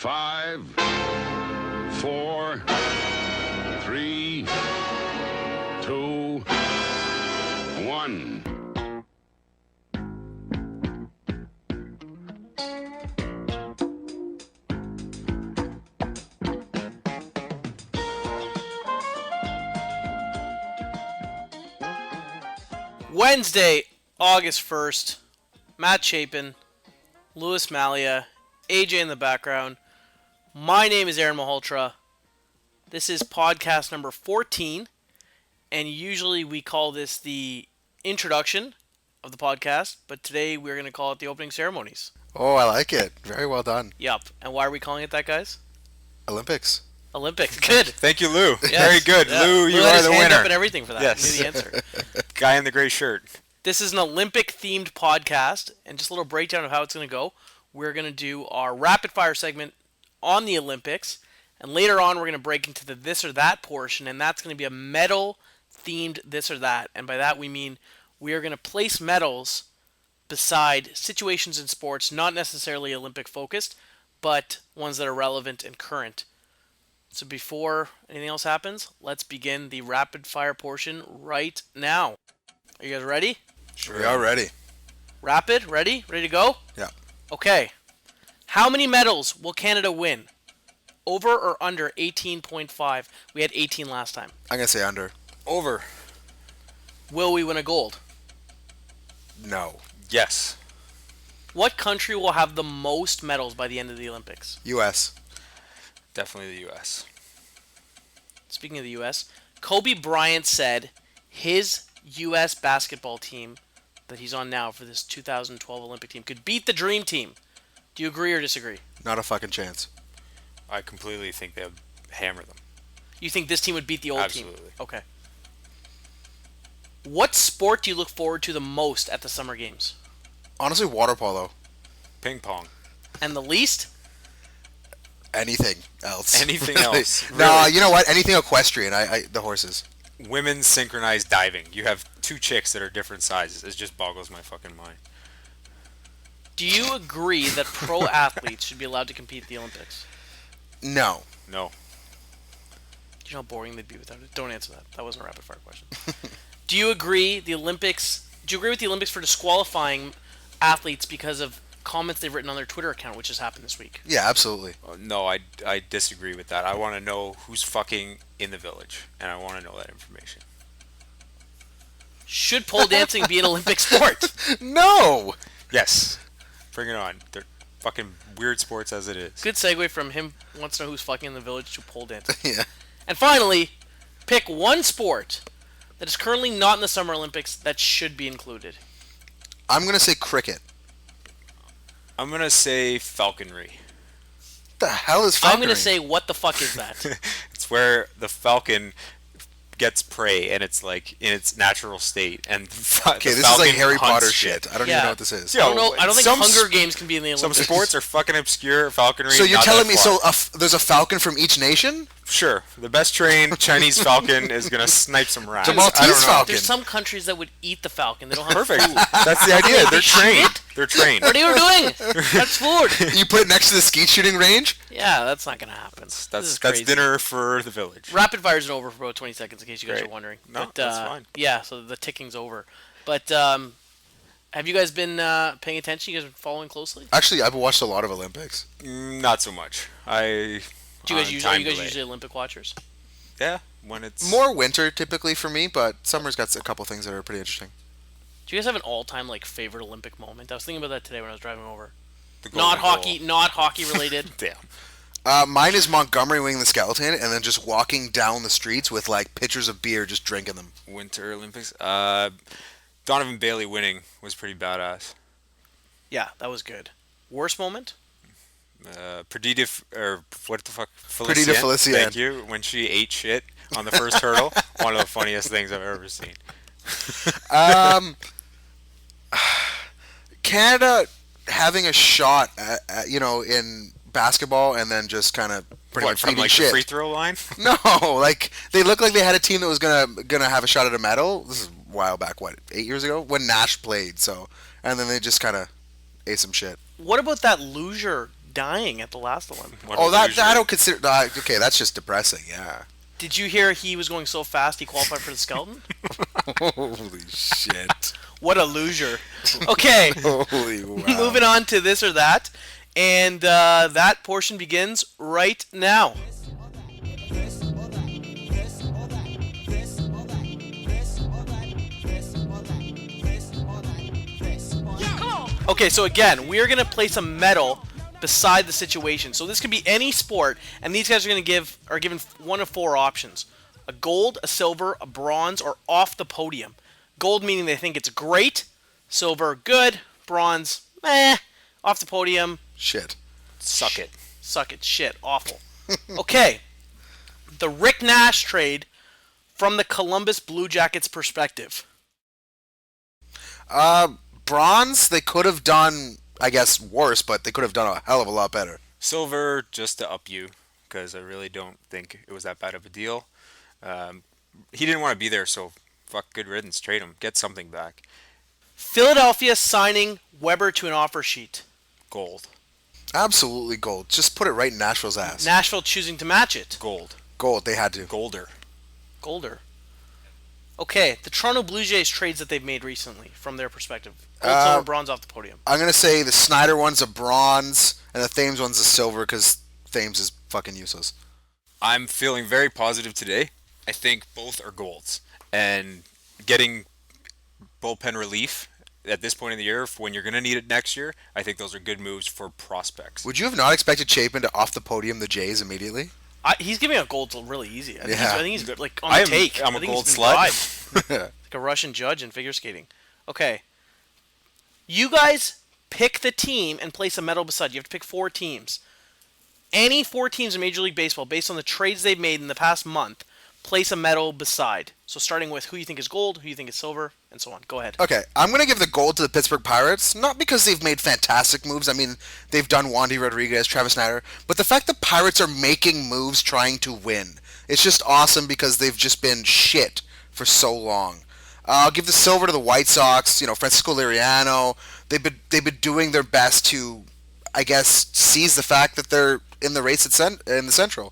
5, 4, 3, 2, 1. Wednesday, August 1st, Matt Chapin, Louis Malia, AJ in the background. My name is Aaron Malhotra. This is podcast number 14, and usually we call this the introduction of the podcast, but today we're going to call it the opening ceremonies. Oh, I like it. Very well done. Yup. And why are we calling it that, guys? Olympics. Olympics. Good. Thank you, Lou. Yes. Very good. Yeah. Lou, you had are his the hand winner. up and everything for that. Yes. He knew the answer. Guy in the gray shirt. This is an Olympic-themed podcast, and just a little breakdown of how it's going to go. We're going to do our rapid-fire segment on the Olympics, and later on we're going to break into the this or that portion, and that's going to be a medal-themed this or that. And by that we mean we are going to place medals beside situations in sports, not necessarily Olympic-focused, but ones that are relevant and current. So before anything else happens, let's begin the rapid-fire portion right now. Are you guys ready? Sure. We are ready. Rapid? Ready? Ready to go? Yeah. Okay. How many medals will Canada win? Over or under 18.5? We had 18 last time. I'm going to say under. Over. Will we win a gold? No. Yes. What country will have the most medals by the end of the Olympics? U.S. Definitely the U.S. Speaking of the U.S., Kobe Bryant said his U.S. basketball team that he's on now for this 2012 Olympic team could beat the Dream Team. Do you agree or disagree? Not a fucking chance. I completely think they'll hammer them. You think this team would beat the old team? Absolutely. Okay. What sport do you look forward to the most at the Summer Games? Honestly, water polo. Ping pong. And the least? Anything else. Anything else. No, Really. you know what? Anything equestrian. The horses. Women's synchronized diving. You have two chicks that are different sizes. It just boggles my fucking mind. Do you agree that pro athletes should be allowed to compete at the Olympics? No. No. Do you know how boring they'd be without it? Don't answer that. That wasn't a rapid fire question. Do you agree with the Olympics for disqualifying athletes because of comments they've written on their Twitter account, which has happened this week? Yeah, absolutely. No, I disagree with that. I want to know who's fucking in the village, and I want to know that information. Should pole dancing be an Olympic sport? No. Yes. Bring it on. They're fucking weird sports as it is. Good segue from him wants to know who's fucking in the village to pole dancing. Yeah. And finally, pick one sport that is currently not in the Summer Olympics that should be included. I'm going to say cricket. I'm going to say falconry. What the hell is falconry? I'm going to say, what the fuck is that? It's where the falcon gets prey and it's like in its natural state, and Okay, this is like Harry Potter shit. I don't even know what this is. I don't know. I don't think Some Hunger Games can be in the Some Olympics. sports are fucking obscure. Falconry. So you're not telling that me far. there's a falcon from each nation? Sure, the best trained Chinese falcon is gonna snipe some rats. The Maltese I don't know. falcon. There's some countries that would eat the falcon. They don't have Perfect. food. That's the idea. They're trained. Shit. They're trained. What are you doing? That's food. You put it next to the skeet shooting range? Yeah, that's not going to happen. This is That's crazy. dinner for the village. Rapid fire's over for about 20 seconds in case you guys Great. are wondering. No, that's fine. Yeah, so the ticking's over. But have you guys been paying attention? You guys been following closely? Actually, I've watched a lot of Olympics. Not so much. Are you guys usually Olympic watchers? Yeah, when it's More winter typically for me, but summer's got a couple things that are pretty interesting. Do you guys have an all-time favorite Olympic moment? I was thinking about that today when I was driving over. the Not golden goal. hockey related. Damn. Mine is Montgomery winning the skeleton and then just walking down the streets with pitchers of beer, just drinking them. Winter Olympics. Donovan Bailey winning was pretty badass. Yeah, that was good. Worst moment? Perdita, or what the fuck? Perdita Felicien. Thank you. When she ate shit on the first hurdle, one of the funniest things I've ever seen. Canada having a shot at in basketball and then just kind of pretty much from eating the shit. free throw line? No, they looked like they had a team that was gonna have a shot at a medal. This is a while back, 8 years ago when Nash played. So, and then they just kind of ate some shit. What about that loser dying at the last Olympics. What a Oh, that loser. I don't consider. Okay, that's just depressing. Yeah. Did you hear he was going so fast he qualified for the skeleton? Holy shit. What a loser. Okay, Holy wow. moving on to this or that. And that portion begins right now. Okay, so again, we're going to place a medal beside the situation. So this could be any sport, and these guys are given one of 4 options. A gold, a silver, a bronze, or off the podium. Gold meaning they think it's great, silver, good, bronze, meh, off the podium, Shit. Suck it. suck it, shit, awful. Okay, the Rick Nash trade from the Columbus Blue Jackets perspective. Bronze, they could have done, I guess, worse, but they could have done a hell of a lot better. Silver, just to up you, because I really don't think it was that bad of a deal. He didn't want to be there, so fuck, good riddance. Trade him. Get something back. Philadelphia signing Weber to an offer sheet. Gold. Absolutely gold. Just put it right in Nashville's ass. Nashville choosing to match it. Gold. Gold, they had to. Golder. Golder. Okay, the Toronto Blue Jays trades that they've made recently, from their perspective. Gold, silver, bronze off the podium. I'm going to say the Snyder one's a bronze, and the Thames one's a silver, because Thames is fucking useless. I'm feeling very positive today. I think both are golds. And getting bullpen relief at this point in the year, when you're going to need it next year, I think those are good moves for prospects. Would you have not expected Chapin to off the podium the Jays immediately? He's giving out gold really easy. I think he's like on I the am- take. I'm I a think gold he's been slut. bribed. Like a Russian judge in figure skating. Okay. You guys pick the team and place a medal beside. You have to pick 4 teams. Any 4 teams in Major League Baseball, based on the trades they've made in the past month, place a medal beside. So starting with who you think is gold, who you think is silver, and so on. Go ahead. Okay, I'm going to give the gold to the Pittsburgh Pirates, not because they've made fantastic moves. I mean, they've done Wandy Rodriguez, Travis Snyder, but the fact the Pirates are making moves trying to win. It's just awesome because they've just been shit for so long. I'll give the silver to the White Sox, Francisco Liriano. They've been doing their best to, I guess, seize the fact that they're in the race in the Central.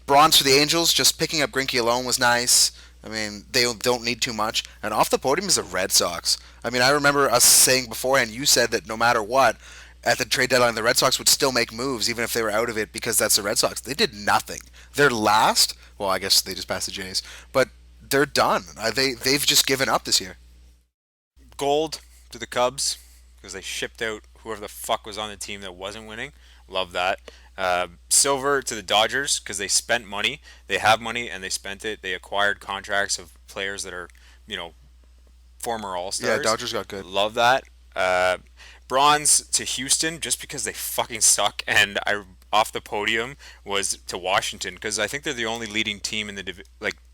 Bronze for the Angels, just picking up Greinke alone was nice. I mean, they don't need too much. And off the podium is the Red Sox. I mean, I remember us saying beforehand, you said that no matter what, at the trade deadline, the Red Sox would still make moves, even if they were out of it, because that's the Red Sox. They did nothing. They're last. Well, I guess they just passed the Jays. But they're done. They've just given up this year. Gold to the Cubs, because they shipped out whoever the fuck was on the team that wasn't winning. Love that. Silver to the Dodgers, because they spent money. They have money, and they spent it. They acquired contracts of players that are, former All-Stars. Yeah, Dodgers got good. Love that. Bronze to Houston, just because they fucking suck, and off the podium was to Washington, because I think they're the only leading team in the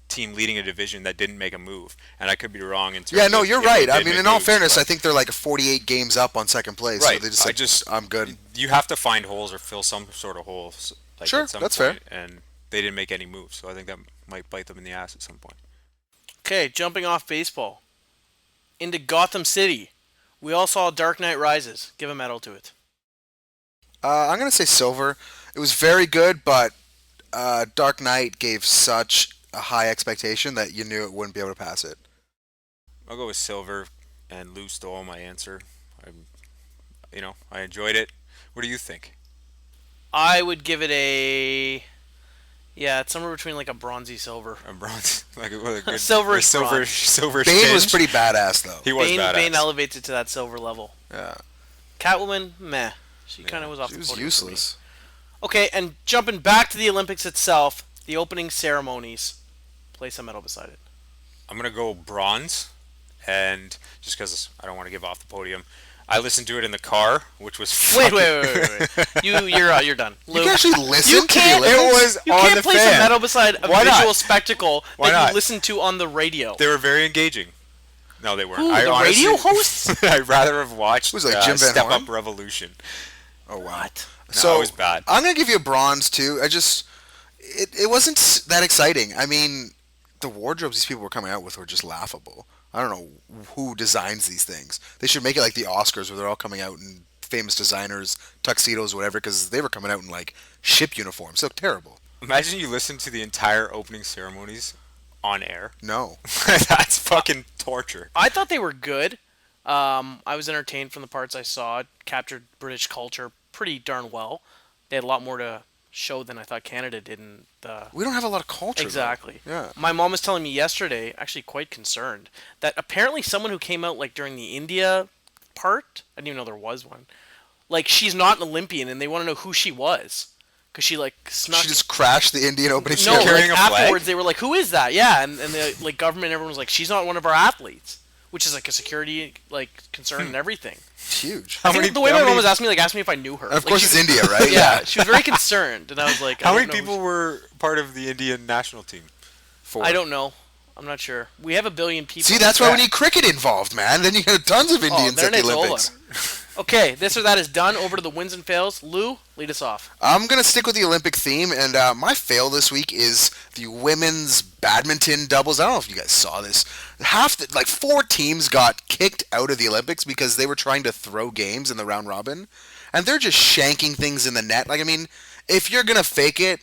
team leading a division that didn't make a move, and I could be wrong in terms Yeah, no, of you're if they right. did I mean, make in all moves, fairness, but- I think they're like 48 games up on second place. Right. So they just I'm good. You have to find holes or fill some sort of holes. Sure, at some that's point, fair. And they didn't make any moves, so I think that might bite them in the ass at some point. Okay, jumping off baseball into Gotham City. We all saw Dark Knight Rises. Give a medal to it. I'm going to say silver. It was very good, but Dark Knight gave such a high expectation that you knew it wouldn't be able to pass it. I'll go with silver, and Lou stole my answer. I enjoyed it. What do you think? I would give it it's somewhere between like a bronzy silver. A bronze, with a good Silver is silver, bronze. silver. Bane was tinge? pretty badass, though. He was badass. Bane elevates it to that silver level. Yeah, Catwoman, meh. She kind of was off she the was podium for me. useless. Okay, and jumping back to the Olympics itself, the opening ceremonies. Place a medal beside it. I'm gonna go bronze, and just because I don't want to give off the podium, I listened to it in the car, which was Wait. fucking- You're done. You Luke, can actually listen you to the can't- Olympics? It was you on can't the place fan. a medal beside a Why not? visual spectacle Why that not? you listen to on the radio. They were very engaging. No, they weren't. Who, I the honestly, radio hosts? I'd rather have watched Was it like Jim Van Step Horn? Up Revolution. Oh wow. What? So it was bad. I'm gonna give you a bronze too. It wasn't that exciting. I mean, the wardrobes these people were coming out with were just laughable. I don't know who designs these things. They should make it like the Oscars where they're all coming out in famous designers, tuxedos, whatever, because they were coming out in like ship uniforms. So terrible. Imagine you listen to the entire opening ceremonies on air. No. That's fucking torture. I thought they were good. I was entertained from the parts I saw. It captured British culture pretty darn well. They had a lot more to show than I thought Canada did in the... We don't have a lot of culture. Exactly. Though. Yeah. My mom was telling me yesterday, actually quite concerned, that apparently someone who came out like during the India part, I didn't even know there was one, like she's not an Olympian and they want to know who she was. Because she like snuck... She just crashed the Indian opening No, ceremony. Carrying like, a flag? afterwards they were like, who is that? Yeah, and the like government, everyone was like, she's not one of our athletes. Which is like a security like concern and everything. It's huge. I think the way my mom was asking me, asked me if I knew her. And of Like, course, she it's was- India, right? Yeah, she was very concerned, and I was like, How I many don't know people were part of the Indian national team? 4. I don't know. I'm not sure. We have a billion people. See, that's why we need cricket involved, man. Then you have tons of Indians then at the it's Olympics. Okay, this or that is done. Over to the wins and fails. Lou, lead us off. I'm going to stick with the Olympic theme, and my fail this week is the women's badminton doubles. I don't know if you guys saw this. 4 teams got kicked out of the Olympics because they were trying to throw games in the round robin, and they're just shanking things in the net. Like, I mean, if you're going to fake it,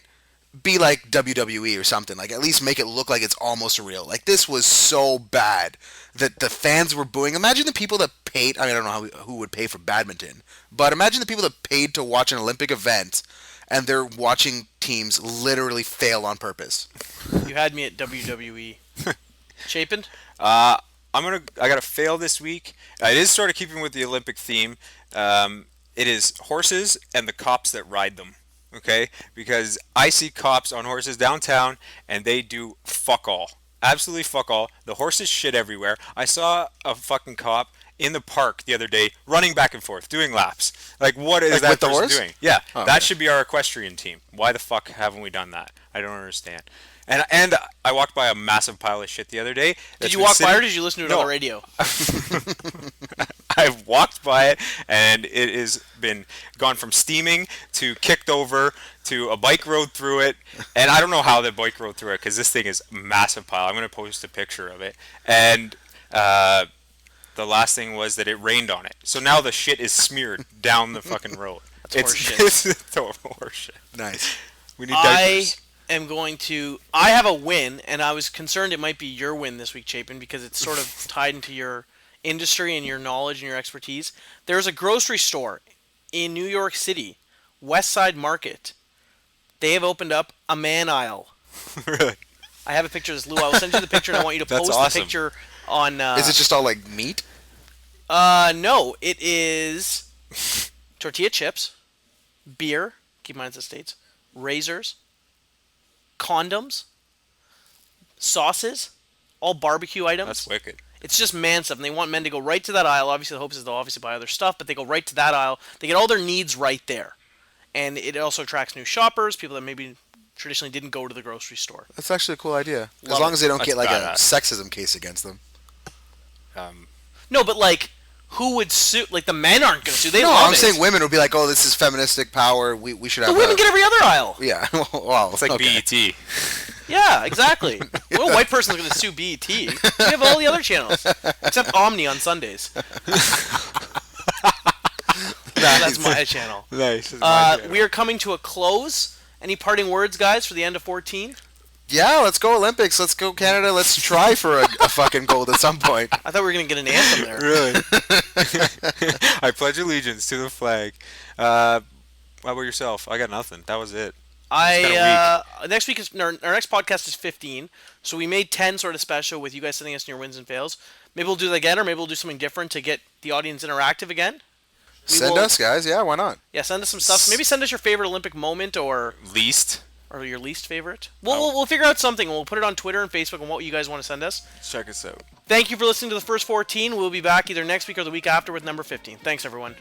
be like WWE or something. Like, at least make it look like it's almost real. Like, this was so bad that the fans were booing. Imagine the people that paid. I mean, I don't know who would pay for badminton, but imagine the people that paid to watch an Olympic event, and they're watching teams literally fail on purpose. You had me at WWE. Chapin? I got to fail this week. It is sort of keeping with the Olympic theme. It is horses and the cops that ride them. Okay, because I see cops on horses downtown, and they do fuck all. Absolutely fuck all. The horses shit everywhere. I saw a fucking cop in the park the other day running back and forth, doing laps. Like, what is Like that with the person horse? doing? Yeah, Oh, that okay. should be our equestrian team. Why the fuck haven't we done that? I don't understand. And I walked by a massive pile of shit the other day. Did you walk by or did you listen to it on No. the radio? I've walked by it, and it has been gone from steaming to kicked over to a bike rode through it, and I don't know how the bike rode through it because this thing is a massive pile. I'm going to post a picture of it, and the last thing was that it rained on it, so now the shit is smeared down the fucking road. That's horseshit. It's total horseshit. Nice. We need diapers. I have a win, and I was concerned it might be your win this week, Chapin, because it's sort of tied into your industry and your knowledge and your expertise. There's a grocery store in New York City, West Side Market. They have opened up a man aisle. Really? I have a picture of this, Lou. I will send you the picture, and I want you to That's post awesome. the picture on... Is it just all like meat? No, it is tortilla chips, beer, keep in mind it's the States, razors, condoms, sauces, all barbecue items. That's wicked. It's just man stuff, and they want men to go right to that aisle. Obviously, the hopes is they'll obviously buy other stuff, but they go right to that aisle. They get all their needs right there. And it also attracts new shoppers, people that maybe traditionally didn't go to the grocery store. That's actually a cool idea. As Love long it. as they don't That's get like a badass. sexism case against them. No, but like, who would sue? Like, the men aren't going to sue. They No, love I'm it. saying women would be like, oh, this is feministic power. We should have The women get every other aisle. Yeah, wow. It's like okay. BET. Yeah, exactly. No white person's going to sue BET. We have all the other channels, except Omni on Sundays. That's my channel. Nice. That's my channel. We are coming to a close. Any parting words, guys, for the end of 14? Yeah, let's go Olympics. Let's go Canada. Let's try for a fucking gold at some point. I thought we were going to get an anthem there. Really? I pledge allegiance to the flag. How about yourself? I got nothing. That was it. Next week is our next podcast is 15, so we made 10 sort of special with you guys sending us your wins and fails. Maybe we'll do that again, or maybe we'll do something different to get the audience interactive again. Send us, guys. Yeah, why not? Yeah, send us some stuff. Maybe send us your favorite Olympic moment or Least. your least favorite. We'll figure out something. We'll put it on Twitter and Facebook and what you guys want to send us. Check us out. Thank you for listening to the first 14. We'll be back either next week or the week after with number 15. Thanks, everyone.